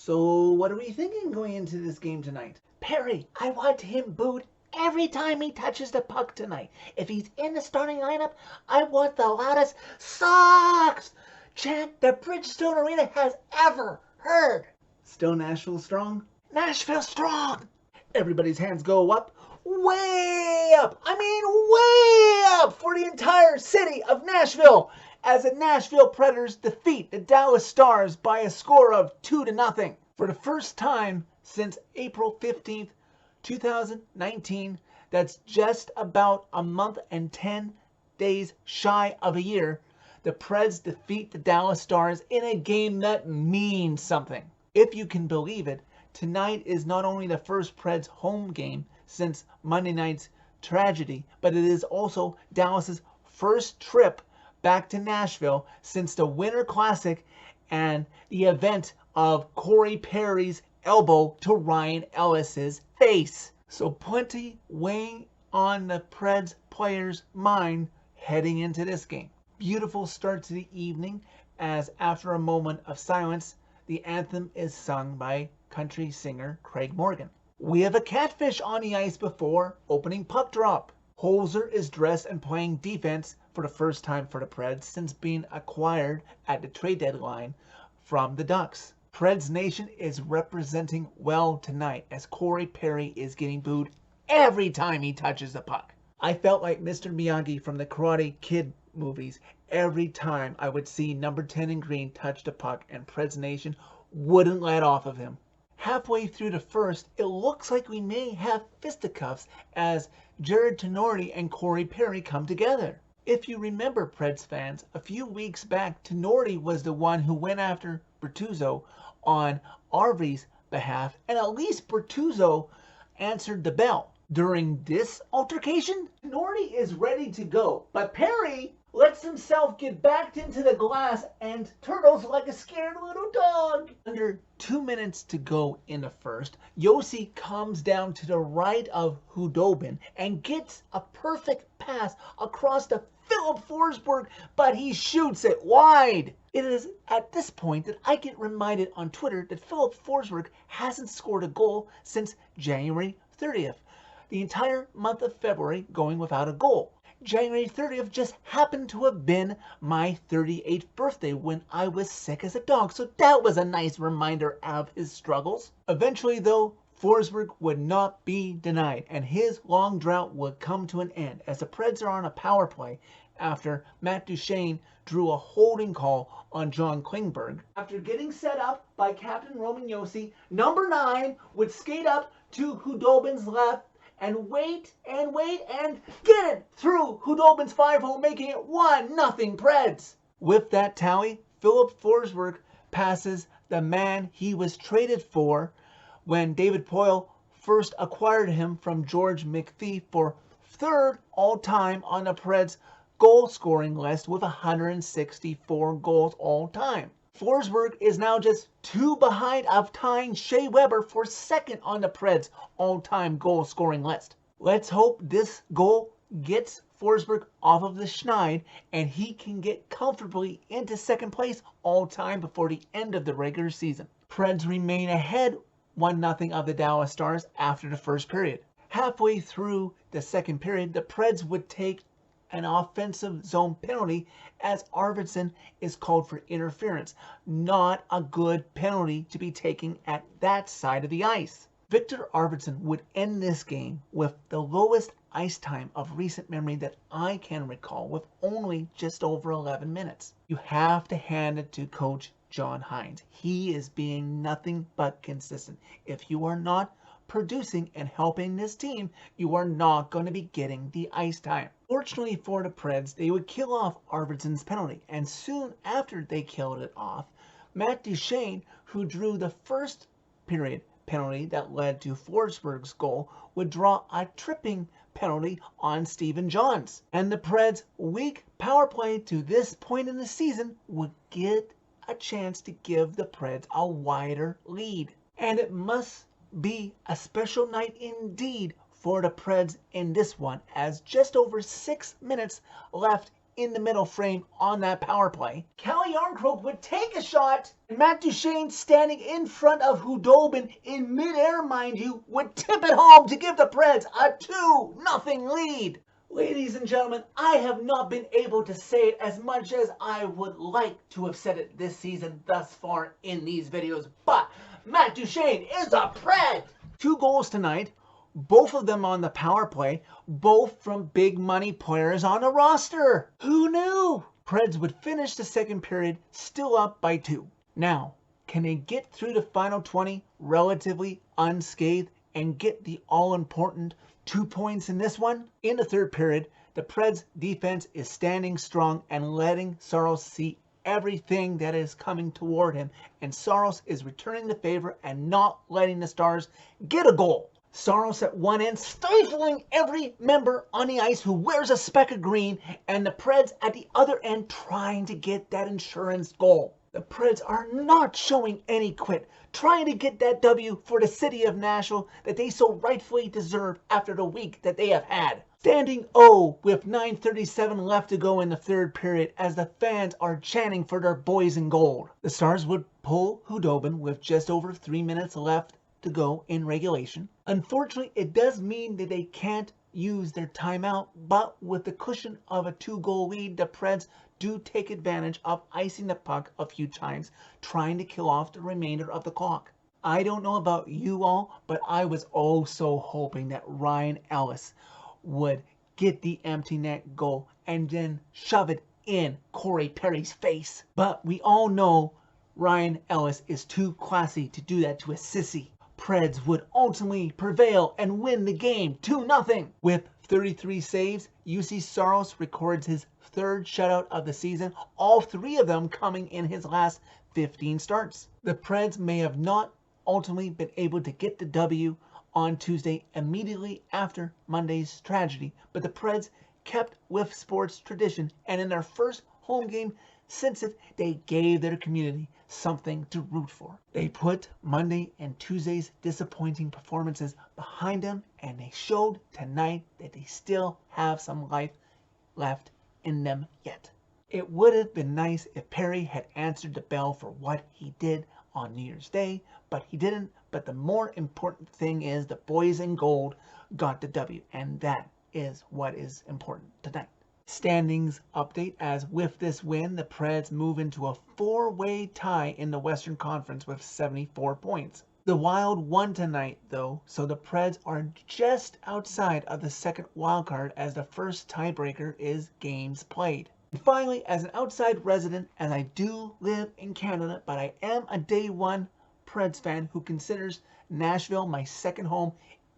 So what are we thinking going into this game tonight? Perry, I want him booed every time he touches the puck tonight. If he's in the starting lineup, I want the loudest "Sucks" chant the Bridgestone Arena has ever heard. Still Nashville strong? Nashville strong! Everybody's hands go up. Way up! I mean way up for the entire city of Nashville as the Nashville Predators defeat the Dallas Stars by a score of 2-0. For the first time since April 15th, 2019, that's just about a month and 10 days shy of a year, the Preds defeat the Dallas Stars in a game that means something. If you can believe it, tonight is not only the first Preds home game since Monday night's tragedy, but it is also Dallas's first trip back to Nashville since the Winter Classic and the event of Corey Perry's elbow to Ryan Ellis's face. So plenty weighing on the Preds players' mind heading into this game. Beautiful start to the evening as after a moment of silence, the anthem is sung by country singer Craig Morgan. We have a catfish on the ice before opening puck drop. Holzer is dressed and playing defense for the first time for the Preds since being acquired at the trade deadline from the Ducks. Preds Nation is representing well tonight as Corey Perry is getting booed every time he touches the puck. I felt like Mr. Miyagi from the Karate Kid movies every time I would see number 10 in green touch the puck and Preds Nation wouldn't let off of him. Halfway through the first, it looks like we may have fisticuffs as Jarred Tinordi and Corey Perry come together. If you remember, Preds fans, a few weeks back, Tinordi was the one who went after Bertuzzo on Arvi's behalf, and at least Bertuzzo answered the bell. During this altercation, Tinordi is ready to go, but Perry lets himself get backed into the glass and turtles like a scared little dog. Under 2 minutes to go in the first, Josi comes down to the right of Khudobin and gets a perfect pass across to Filip Forsberg, but he shoots it wide. It is at this point that I get reminded on Twitter that Filip Forsberg hasn't scored a goal since January 30th. The entire month of February going without a goal. January 30th just happened to have been my 38th birthday when I was sick as a dog, so that was a nice reminder of his struggles. Eventually, though, Forsberg would not be denied, and his long drought would come to an end as the Preds are on a power play after Matt Duchene drew a holding call on John Klingberg. After getting set up by Captain Roman Josi, number 9 would skate up to Khudobin's left and wait and get it through Khudobin's 5-hole, making it 1-0 Preds. With that tally, Filip Forsberg passes the man he was traded for when David Poile first acquired him from George McPhee for third all-time on the Preds goal-scoring list with 164 goals all-time. Forsberg is now just 2 behind of tying Shea Weber for second on the Preds all-time goal-scoring list. Let's hope this goal gets Forsberg off of the schneid and he can get comfortably into second place all-time before the end of the regular season. Preds remain ahead 1-0 of the Dallas Stars after the first period. Halfway through the second period, the Preds would take an offensive zone penalty as Arvidsson is called for interference. Not a good penalty to be taken at that side of the ice. Victor Arvidsson would end this game with the lowest ice time of recent memory that I can recall, with only just over 11 minutes. You have to hand it to Coach John Hynes. He is being nothing but consistent. If you are not producing and helping this team, you are not going to be getting the ice time. Fortunately for the Preds, they would kill off Arvidsson's penalty, and soon after they killed it off, Matt Duchene, who drew the first period penalty that led to Forsberg's goal, would draw a tripping penalty on Stephen Johns. And the Preds' weak power play to this point in the season would get a chance to give the Preds a wider lead. And it must be a special night indeed for the Preds in this one, as just over 6 minutes left in the middle frame on that power play. Calle Jarnkrok would take a shot, and Matt Duchene, standing in front of Khudobin in midair, mind you, would tip it home to give the Preds a 2-0 lead. Ladies and gentlemen, I have not been able to say it as much as I would like to have said it this season thus far in these videos, but Matt Duchene is a Pred! 2 goals tonight, both of them on the power play, both from big money players on the roster. Who knew? Preds would finish the second period still up by 2. Now, can they get through the final 20 relatively unscathed and get the all-important 2 points in this one? In the third period, the Preds defense is standing strong and letting Saros see everything that is coming toward him, and Saros is returning the favor and not letting the Stars get a goal. Saros at one end stifling every member on the ice who wears a speck of green, and the Preds at the other end trying to get that insurance goal. The Preds are not showing any quit, trying to get that W for the city of Nashville that they so rightfully deserve after the week that they have had. Standing O with 9:37 left to go in the third period as the fans are chanting for their boys in gold. The Stars would pull Khudobin with just over 3 minutes left to go in regulation. Unfortunately, it does mean that they can't use their timeout, but with the cushion of a 2-goal lead, the Preds do take advantage of icing the puck a few times, trying to kill off the remainder of the clock. I don't know about you all, but I was oh so hoping that Ryan Ellis would get the empty net goal and then shove it in Corey Perry's face. But we all know Ryan Ellis is too classy to do that to a sissy. Preds would ultimately prevail and win the game 2-0. With 33 saves, Juuse Saros records his 3rd shutout of the season, all 3 of them coming in his last 15 starts. The Preds may have not ultimately been able to get the W on Tuesday immediately after Monday's tragedy, but the Preds kept with sports tradition, and in their first home game since it, they gave their community something to root for. They put Monday and Tuesday's disappointing performances behind them, and they showed tonight that they still have some life left in them yet. It would have been nice if Perry had answered the bell for what he did on New Year's Day, but he didn't. But the more important thing is the boys in gold got the W, and that is what is important tonight. Standings update, as with this win, the Preds move into a 4-way tie in the Western Conference with 74 points. The Wild won tonight, though, so the Preds are just outside of the second wildcard as the first tiebreaker is games played. And finally, as an outside resident, as I do live in Canada, but I am a day one Preds fan who considers Nashville my second home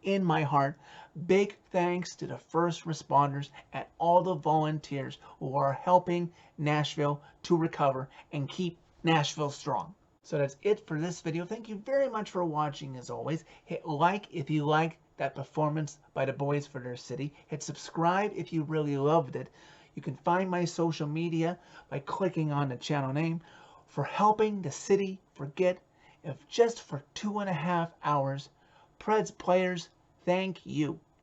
in my heart, big thanks to the first responders and all the volunteers who are helping Nashville to recover and keep Nashville strong. So that's it for this video. Thank you very much for watching. As always, hit like if you like that performance by the boys for their city. Hit subscribe if you really loved it. You can find my social media by clicking on the channel name. For helping the city forget, if just for 2.5 hours, Preds players, thank you.